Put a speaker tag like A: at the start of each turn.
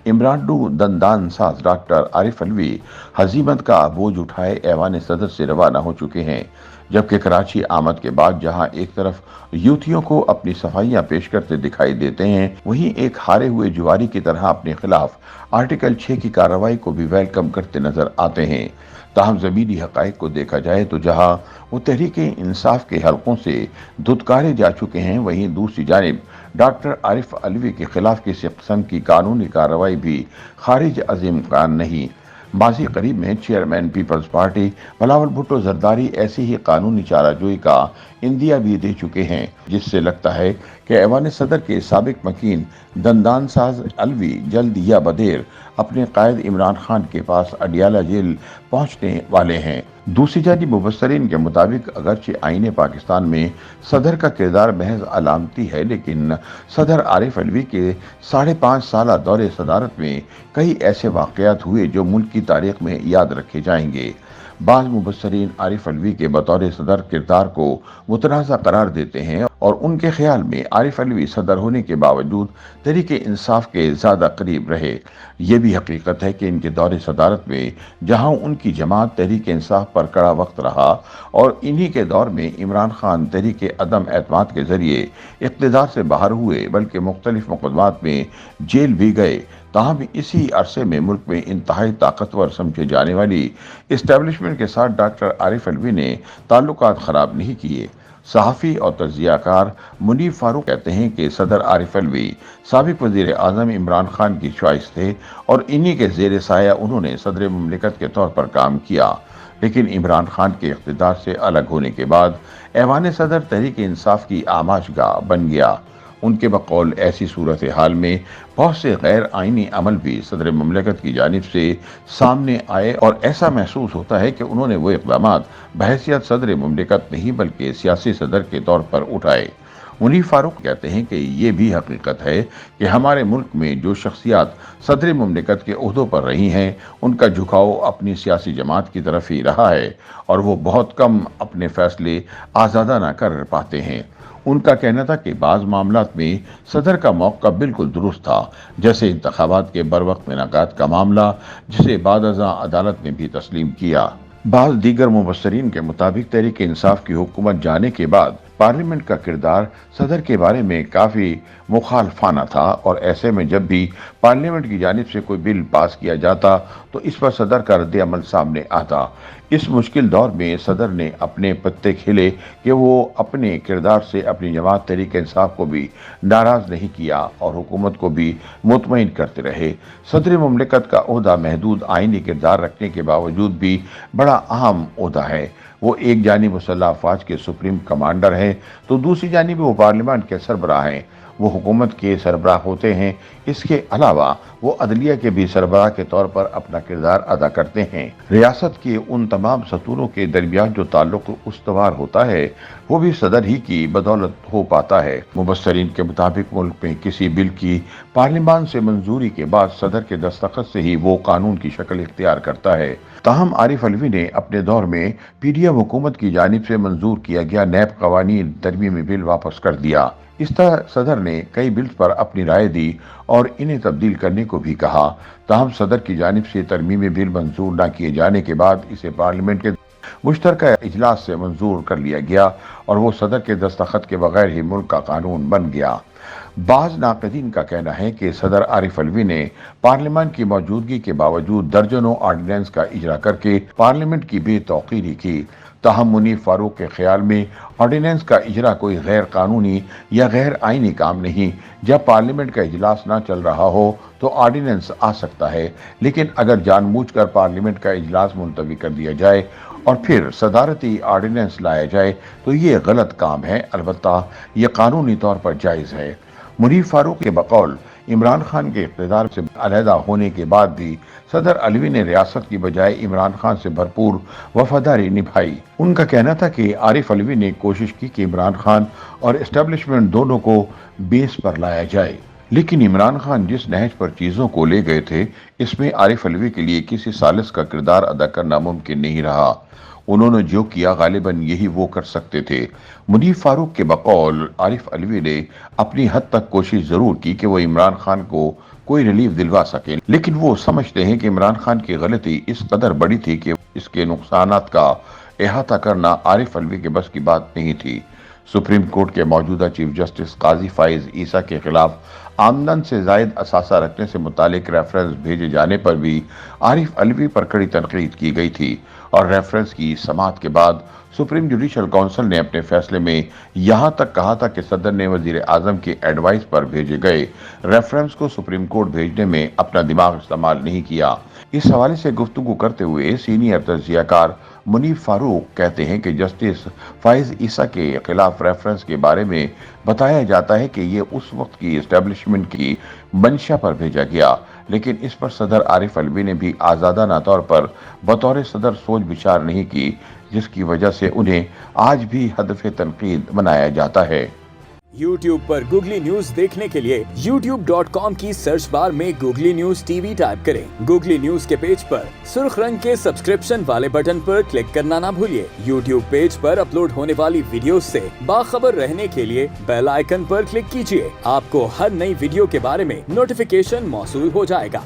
A: इमरान दंदान साज डॉक्टर आरिफ अलवी हजीमत का बोझ उठाए ऐवान सदर से रवाना हो चुके हैं, जबकि कराची आमद के बाद जहां एक तरफ यूथियों को अपनी सफाइयां पेश करते दिखाई देते हैं, वहीं एक हारे हुए जुआरी की तरह अपने खिलाफ आर्टिकल 6 की कार्रवाई को भी वेलकम करते नजर आते हैं। ताहम ज़मीनी हक़ाइक़ को देखा जाए तो जहां वो तहरीक इंसाफ के हलकों से धुतकारे जा चुके हैं, वहीं दूसरी जानिब डॉक्टर आरिफ अलवी के खिलाफ किसी किस्म की कानूनी कार्रवाई भी खारिज अज़ इम्कान नहीं। माज़ी करीब में chairman Peoples Party Bilawal Bhutto Zardari ऐसी ही कानूनी चाराजोई का इंदिया भी दे चुके हैं, जिससे लगता है कि ऐवान सदर के साबिक मकीन दंदान साज अलवी जल्द या बदेर अपने कायद इमरान खान के पास अडियाला जेल पहुंचने वाले हैं। दूसरी जानिब मुबस्सरीन के मुताबिक अगरचे आईने पाकिस्तान में सदर का किरदार महज अलामती है, लेकिन सदर आरिफ अलवी के 5.5 साल दौरे सदारत में कई ऐसे वाक़यात हुए जो मुल्क की तारीख में याद रखे जाएंगे। बाज़ मुबस्सरीन आरिफ अलवी के बतौर सदर किरदार को मुतनाज़ा करार देते हैं और उनके ख्याल में आरिफ अलवी सदर होने के बावजूद तहरीक इंसाफ के ज़्यादा करीब रहे। ये भी हकीकत है कि इनके दौरे सदारत में जहां उनकी जमात तहरीक इंसाफ पर कड़ा वक्त रहा और इन्हीं के दौर में इमरान खान तहरीक अदम एतमाद के जरिए इक़्तिदार से बाहर हुए, बल्कि मुख्तलिफ मुक़दमात में जेल भी गए, ताहम इसी अरसे में मुल्क में इंतहाई ताकतवर समझे जाने वाली इस्टेब्लिशमेंट के साथ डॉक्टर आरिफ अलवी ने ताल्लुकात ख़राब नहीं किए। सहाफ़ी और तज़कियाकार मुनीब फारूक कहते हैं कि सदर आरिफ अलवी साबिक़ वज़ीर आज़म इमरान खान की च्वाइस थे और इन्हीं के ज़ेर साया उन्होंने सदर मुमलिकत के तौर पर काम किया, लेकिन इमरान खान के इक़्तिदार से अलग होने के बाद ऐवान सदर तहरीक इंसाफ की आमाशगाह बन गया। उनके बकौल ऐसी सूरत हाल में बहुत से गैर आइनी अमल भी सदर मुमलिकत की जानिब से सामने आए और ऐसा महसूस होता है कि उन्होंने वो इक़दामात बहैसियत सदर मुमलिकत नहीं बल्कि सियासी सदर के तौर पर उठाए। मुनीब फारूक कहते हैं कि ये भी हकीकत है कि हमारे मुल्क में जो शख्सियात सदर मुमलिकत के ओहदों पर रही हैं, उनका झुकाव अपनी सियासी जमात की तरफ ही रहा है और वो बहुत कम अपने फैसले आज़ादाना कर पाते हैं। उनका कहना था कि बाज़ मामलात में सदर का मौक़िफ़ बिल्कुल दुरुस्त था, जैसे इंतखाबात के बर वक्त इनेकाद का मामला, जिसे बाद-अज़ां अदालत ने भी तस्लीम किया। बाज़ दीगर मुबस्सरीन के मुताबिक तहरीक इंसाफ की हुकूमत जाने के बाद पार्लियामेंट का किरदार सदर के बारे में काफ़ी मुखालफाना था और ऐसे में जब भी पार्लियामेंट की जानिब से कोई बिल पास किया जाता तो इस पर सदर का रद्द अमल सामने आता। इस मुश्किल दौर में सदर ने अपने पत्ते खेले कि वो अपने किरदार से अपनी जमात तहरीक इंसाफ को भी नाराज़ नहीं किया और हुकूमत को भी मुतमईन करते रहे। सदर मुमलिकत का ओहदा महदूद आइनी किरदार रखने के बावजूद भी बड़ा अहम ओहदा है। वो एक जानिब मुसल्लह अफवाज के सुप्रीम कमांडर हैं तो दूसरी जानिब वो पार्लियामेंट के सरबराह हैं। वो हुकूमत के सरबराह होते हैं, इसके अलावा वो अदलिया के भी सरबराह के तौर पर अपना किरदार अदा करते हैं। रियासत के उन तमाम सतूरों के दरमियान जो ताल्लुक उस्तवार होता है वो भी सदर ही की बदौलत हो पाता है। मुबस्सरीन के मुताबिक मुल्क में किसी बिल की पार्लियामान से मंजूरी के बाद सदर के दस्तखत से ही वो कानून की शक्ल इख्तियार करता है। ताहम आरिफ अलवी ने अपने दौर में पीडीएम हुकूमत की जानिब से मंजूर किया गया नैब कवानीन तरमीमी बिल वापस कर दिया। इस तरह सदर ने कई बिल्स पर अपनी राय दी और इन्हें तब्दील करने को भी कहा। ताहम सदर की जानिब से तरमीमी बिल मंजूर न किए जाने के बाद इसे पार्लियामेंट के मुश्तरका इजलास से मंजूर कर लिया गया और वो सदर के दस्तखत के बगैर ही मुल्क का कानून बन गया। बाज़ नाक़दीन का कहना है कि सदर आरिफ अलवी ने पार्लियामेंट की मौजूदगी के बावजूद दर्जनों ऑर्डिनेंस का इजरा करके पार्लियामेंट की बेतौकीरी की। ताहम मुनीब फारूक के ख्याल में ऑर्डिनेंस का इजरा कोई गैर कानूनी या गैर आइनी काम नहीं। जब पार्लियामेंट का इजलास ना चल रहा हो तो ऑर्डिनेंस आ सकता है, लेकिन अगर जानबूझकर पार्लियामेंट का इजलास मुलतवी कर दिया जाए और फिर सदारती ऑर्डिनेंस लाया जाए तो ये गलत काम है, अलबत्ता ये कानूनी तौर पर जायज़ है। मुनीब फारूक के बकौल इमरान खान के इक़्तिदार से अलहदा होने के बाद भी सदर अलवी ने रियासत की बजाय इमरान खान से भरपूर वफादारी निभाई। उनका कहना था कि आरिफ अलवी ने कोशिश की कि इमरान खान और एस्टेब्लिशमेंट दोनों को बेस पर लाया जाए, लेकिन इमरान खान जिस नहज पर चीज़ों को ले गए थे इसमें आरिफ अलवी के लिए किसी सालिस का किरदार अदा करना मुमकिन नहीं रहा। उन्होंने जो किया गालिबन यही वो कर सकते थे। मुनीब फारूक के बकौल आरिफ अलवी ने अपनी हद तक कोशिश ज़रूर की कि वो इमरान खान को कोई रिलीफ दिलवा सके, लेकिन वो समझते हैं कि इमरान खान की गलती इस कदर बड़ी थी कि इसके नुकसानात का इहाता करना आरिफ अलवी के बस की बात नहीं थी। सुप्रीम कोर्ट के मौजूदा चीफ जस्टिस काजी फाइज ईसा के खिलाफ आमदन से जायद असासा रखने से मुतालिक रेफरेंस भेजे जाने पर भी आरिफ अलवी पर कड़ी तनकीद की गई थी और रेफरेंस की समाअत के बाद सुप्रीम जुडिशल काउंसिल ने अपने फैसले में यहां तक कहा था कि सदर ने वजीर आजम की एडवाइस पर भेजे गए रेफरेंस को सुप्रीम कोर्ट भेजने में अपना दिमाग इस्तेमाल नहीं किया। इस हवाले से गुफ्तगू करते हुए सीनियर तज्जियाकार मुनीफ फारूक कहते हैं कि जस्टिस फाइज ईसा के खिलाफ रेफरेंस के बारे में बताया जाता है कि ये उस वक्त की एस्टेब्लिशमेंट की मंशा पर भेजा गया, लेकिन इस पर सदर आरिफ अलवी ने भी आजादाना तौर पर बतौर सदर सोच विचार नहीं की, जिसकी वजह से उन्हें आज भी हदफ तनकीद बनाया जाता है।
B: YouTube पर गूगली न्यूज देखने के लिए youtube.com की सर्च बार में गूगली न्यूज टीवी टाइप करें। गूगली न्यूज के पेज पर सुर्ख रंग के सब्सक्रिप्शन वाले बटन पर क्लिक करना ना भूलिए। YouTube पेज पर अपलोड होने वाली वीडियोस से बाखबर रहने के लिए बेल आइकन पर क्लिक कीजिए। आपको हर नई वीडियो के बारे में नोटिफिकेशन मौसूल हो जाएगा।